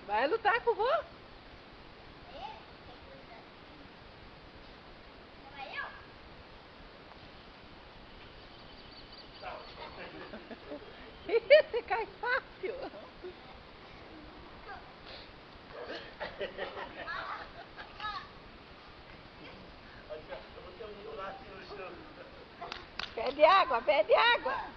Vai lutar com o vô? Você cai fácil. Pede água, pede água.